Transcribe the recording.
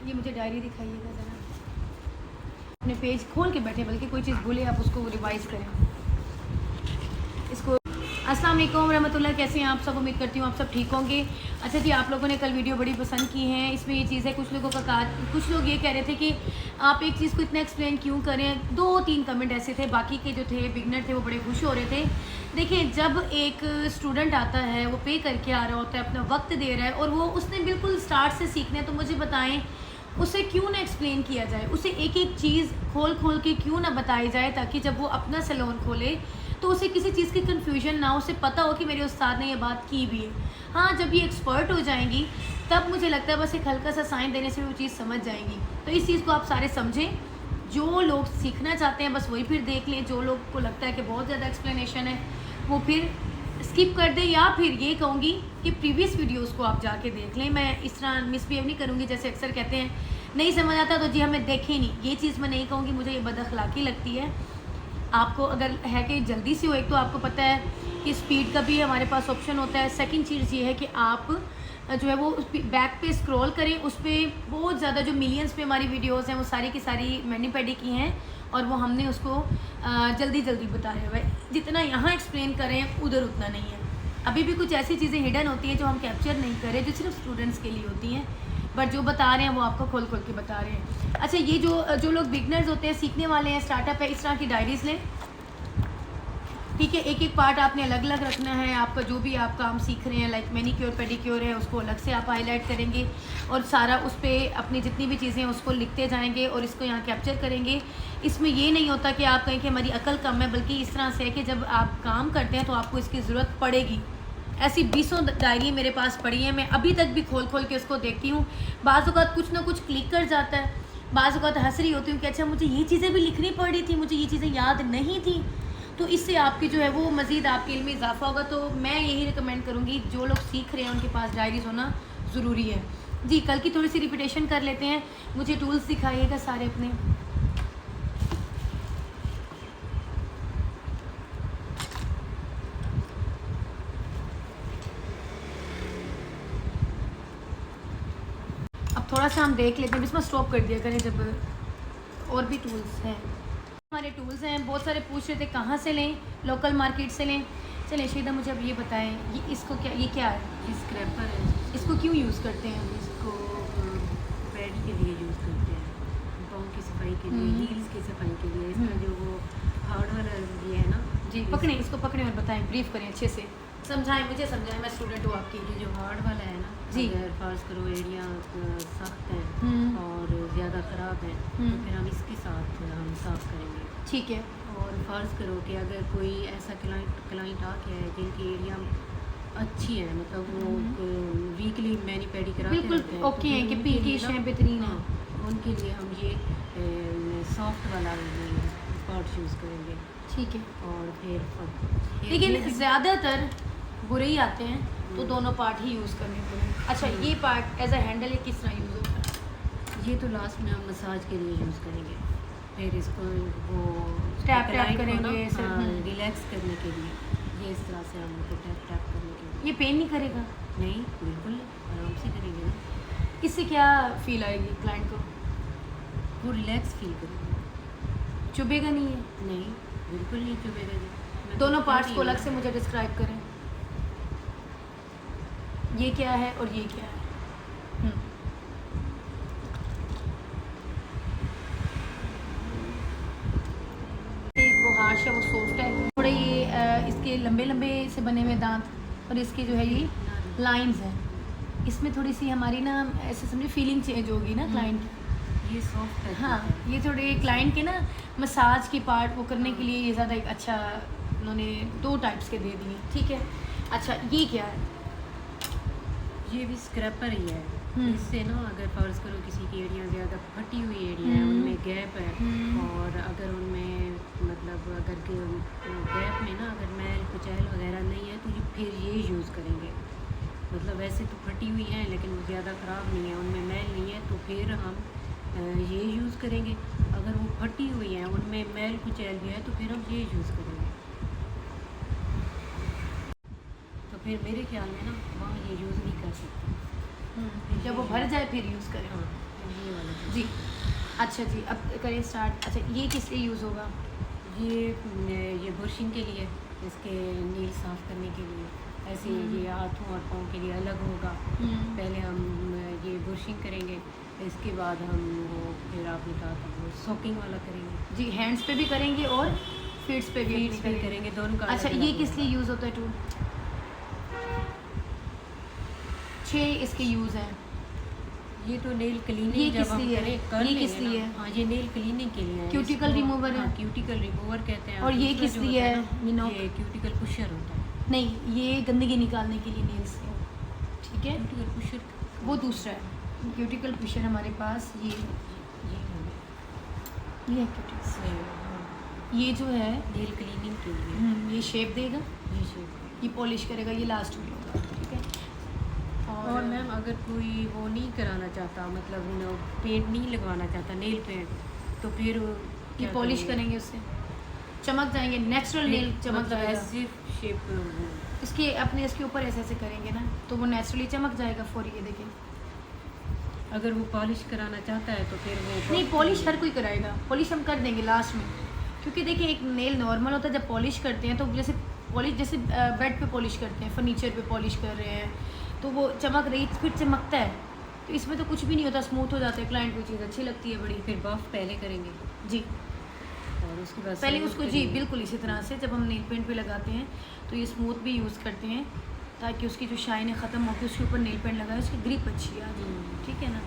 ये मुझे डायरी दिखाइएगा ज़रा, अपने पेज खोल के बैठे, बल्कि कोई चीज़ भूले आप उसको रिवाइज़ करें। इसको अस्सलाम वालेकुम रहमतुल्लाह, कैसे हैं आप सब? उम्मीद करती हूँ आप सब ठीक होंगे। अच्छा जी, आप लोगों ने कल वीडियो बड़ी पसंद की है। इसमें ये चीज़ है, कुछ लोगों का कुछ लोग ये कह रहे थे कि आप एक चीज़ को इतना एक्सप्लेन क्यों करें। 2-3 कमेंट ऐसे थे, बाकी के जो थे बिगनर थे वो बड़े खुश हो रहे थे। देखिए, जब एक स्टूडेंट आता है, वो पे करके आ रहा होता है, अपना वक्त दे रहा है और वो उसने बिल्कुल स्टार्ट से सीखना है, तो मुझे बताएं उसे क्यों ना एक्सप्लेन किया जाए, उसे एक एक चीज़ खोल के क्यों ना बताई जाए, ताकि जब वो अपना सैलून खोले तो उसे किसी चीज़ की कन्फ्यूजन ना हो, उसे पता हो कि मेरे उस्ताद ने ये बात की भी है। हाँ, जब ये एक्सपर्ट हो जाएंगी तब मुझे लगता है बस एक हल्का सा साइन देने से वो चीज़ समझ जाएंगी। तो इस चीज़ को आप सारे समझें। जो लोग सीखना चाहते हैं बस वही फिर देख लें, जो लोग को लगता है कि बहुत ज़्यादा एक्सप्लेनेशन है वो फिर स्किप कर दें, या फिर ये कहूँगी कि प्रीवियस वीडियोस को आप जाके देख लें। मैं इस तरह मिसबिहेव नहीं करूँगी, जैसे अक्सर कहते हैं नहीं समझ आता तो जी हमें देखें नहीं, ये चीज़ मैं नहीं कहूँगी, मुझे ये बदअखलाक़ी लगती है। आपको अगर है कि जल्दी से हो, एक तो आपको पता है कि स्पीड का भी हमारे पास ऑप्शन होता है। सेकंड चीज़ ये है कि आप जो है वो बैक पे स्क्रॉल करें, उस पर बहुत ज़्यादा जो मिलियंस पे हमारी वीडियोस हैं वो सारी की सारी मैनी पेडी की हैं, और वो हमने उसको जल्दी बताया हुआ है। जितना यहाँ एक्सप्लेन करें उधर उतना नहीं है। अभी भी कुछ ऐसी चीज़ें हिडन होती हैं जो हम कैप्चर नहीं करें, जो सिर्फ स्टूडेंट्स के लिए होती हैं, बट जो बता रहे हैं वो आपको खोल के बता रहे हैं। अच्छा, ये जो लोग बिगनर्स होते हैं, सीखने वाले हैं, स्टार्टअप है, इस तरह की डायरीज़ लें, ठीक है। एक एक पार्ट आपने अलग अलग रखना है। आपका जो भी आप काम सीख रहे हैं, लाइक मैनीक्योर पेडिक्योर है, उसको अलग से आप हाईलाइट करेंगे और सारा उस पर अपनी जितनी भी चीज़ें हैं उसको लिखते जाएंगे और इसको यहाँ कैप्चर करेंगे। इसमें ये नहीं होता कि आप कहें कि हमारी अकल कम है, बल्कि इस तरह से है कि जब आप काम करते हैं तो आपको इसकी ज़रूरत पड़ेगी। ऐसी 20 डायरी मेरे पास पड़ी है, मैं अभी तक भी खोल के उसको देखती हूँ। बाज़ औक़ात कुछ ना कुछ क्लिक कर जाता है, बाज़ औक़ात हंस रही होती हूँ कि अच्छा मुझे ये चीज़ें भी लिखनी पड़ रही थी, मुझे ये चीज़ें याद नहीं थी। तो इससे आपकी जो है वो मज़ीद आपके इल्म में इजाफा होगा। तो मैं यही रिकमेंड करूँगी, जो लोग सीख रहे हैं उनके पास डायरीज़ होना ज़रूरी है। जी, कल की थोड़ी सी रिपीटेशन कर लेते हैं। मुझे टूल्स दिखाइएगा सारे अपने। अब थोड़ा सा हम देख लेते हैं, इसमें स्टॉप कर दिया करें जब और भी टूल्स हैं। हमारे टूल्स हैं, बहुत सारे पूछ रहे थे कहाँ से लें, लोकल मार्केट से लें। चलिए शीदा, मुझे अब ये बताएं, ये क्या है? ये स्क्रैपर है। इसको क्यों यूज़ करते हैं? इसको पैड के लिए यूज़ करते हैं, पाँव की सफाई के लिए, हील्स की सफाई के लिए। इसका जो वो हार्ड वाला ये है ना जी, पकड़ें इसको, पकड़ें और बताएं, ब्रीफ करें अच्छे से, समझाएं, मुझे समझाएं, मैं स्टूडेंट हूँ आपकी। ये जो हार्ड वाला है ना जी, अगर फर्ज करो एरिया सख्त है और ज़्यादा ख़राब है तो फिर हम इसके साथ हम साफ़ करेंगे, ठीक है। और फ़र्ज़ करो कि अगर कोई ऐसा क्लाइंट आ गया है जिनकी एरिया अच्छी है, मतलब वो वीकली मैनी पेडी कराते बिल्कुल रहते हैं, ओके हैं कि पिंकिश है, बेहतरीन है, उनके लिए हम ये सॉफ्ट वाला पार्ट यूज़ करेंगे, ठीक है। और फिर लेकिन ज़्यादातर बुरे ही आते हैं, तो दोनों पार्ट ही यूज़ करने पड़ेंगे। अच्छा, ये पार्ट एज अ हैंडल है, किस तरह यूज़ होता है? ये तो लास्ट में हम मसाज के लिए यूज़ करेंगे, फिर इसको वो टैप करेंगे, रिलैक्स करने के लिए, ये इस तरह से हम उनको टैप करने के लिए। ये पेन नहीं करेगा? नहीं, बिल्कुल आराम से करेंगे ना। इससे क्या फील आएगी क्लाइंट को? वो रिलैक्स फील करेंगे। चुभेगा नहीं है? नहीं, बिल्कुल नहीं चुभेगा जी। दोनों पार्ट्स को अलग से मुझे डिस्क्राइब करें, ये क्या है और ये क्या है? वो हार्श है, वो सॉफ्ट है थोड़े, ये इसके लंबे से बने हुए दांत, और इसके जो है ये लाइंस हैं, इसमें थोड़ी सी हमारी ना ऐसे समझे फीलिंग चेंज होगी ना क्लाइंट। ये सॉफ्ट है। हाँ, ये थोड़े क्लाइंट के ना मसाज की पार्ट वो करने के लिए ये ज़्यादा एक अच्छा उन्होंने 2 टाइप्स के दे दिए, ठीक है। अच्छा, ये क्या है? ये भी स्क्रैपर ही है। इससे ना अगर फ़र्ज़ करो किसी की एरिया ज़्यादा फटी हुई एरिया है, उनमें गैप है, और अगर उनमें मतलब अगर गैप में ना अगर मैल कुचैल वगैरह नहीं है तो फिर ये यूज़ करेंगे। मतलब वैसे तो फटी हुई हैं लेकिन वो ज़्यादा ख़राब नहीं है, उनमें मैल नहीं है, तो फिर हम ये यूज़ करेंगे। अगर वो फटी हुई हैं, उनमें मैल कुचैल भी है, तो फिर हम ये यूज़ करेंगे। तो फिर मेरे ख्याल में ना वहाँ ये यूज़ नहीं कर सकते। जब वो भर जाए फिर यूज़ करें। हाँ, ये वाला है। जी। अच्छा जी, अब करिए स्टार्ट। अच्छा, ये किस लिए यूज़ होगा? ये ब्रशिंग के लिए, इसके नील साफ़ करने के लिए। ऐसे ये हाथों और पाँव के लिए अलग होगा। पहले हम ये ब्रशिंग करेंगे, इसके बाद हम वो फिर आपने कहा था वो सोकिंग वाला करेंगे। जी, हैंड्स पे भी करेंगे और फीट्स पे भी फीट्स अपनी पे करेंगे, दोनों का अच्छा, अलग-अलग ये किस होगा। लिए यूज़ होता है टूल? 6 इसके यूज़ हैं। ये तो नेल ये क्लीनिंग किस जब हम लिए है? करें कर ये लेंगे किस लिए ना। है? हाँ, ये नेल क्लीनिंग के लिए है। क्यूटिकल इसको- रिमूवर है? हाँ, क्यूटिकल रिमूवर कहते हैं। और ये दूसरा किस जो लिए होता है, ना, मिनोक? ये क्यूटिकल पुशर होता है। नहीं, ये गंदगी निकालने के लिए नेल्स से, ठीक है? क्यूटिकल पुशर वो दूसरा है। क्यूटिकल पुशर हमारे पास ये है क्यूटिकल। से हाँ, ये जो है नेल क्लीनिंग के लिए ये शेप देगा, ये शेप। ये पॉलिश करेगा, ये लास्ट में होगा, ठीक है? और मैम अगर कोई वो नहीं कराना चाहता, मतलब पेंट नहीं लगवाना चाहता, नेल पेंट, तो फिर ये क्या पॉलिश करेंगे? करेंगे उससे, चमक जाएंगे, नेचुरल नेल चमक मतलब जाएगा। ऐसे शेप इसके अपने इसके ऊपर ऐसे ऐसे करेंगे ना, तो वो नेचुरली चमक जाएगा फॉर, ये देखें। अगर वो पॉलिश कराना चाहता है तो फिर वो नहीं, पॉलिश हर कोई कराएगा, पॉलिश हम कर देंगे लास्ट में, क्योंकि देखिए एक नेल नॉर्मल होता है, जब पॉलिश करते हैं तो जैसे पॉलिश जैसे बेड पे पॉलिश करते हैं, फर्नीचर पे पॉलिश कर रहे हैं, तो वो चमक रही फिर चमकता है, तो इसमें तो कुछ भी नहीं होता, स्मूथ हो जाता है, क्लाइंट को चीज़ अच्छी लगती है बड़ी। फिर बफ पहले करेंगे जी, और उसके बाद पहले स्मूथ उसको जी करेंगे। बिल्कुल इसी तरह से जब हम नेल पेंट पे लगाते हैं तो ये स्मूथ भी यूज़ करते हैं, ताकि उसकी जो शाइन है ख़त्म होकर उसके ऊपर नेल पेंट लगाए, उसकी ग्रिप अच्छी आ जाए, ठीक है ना?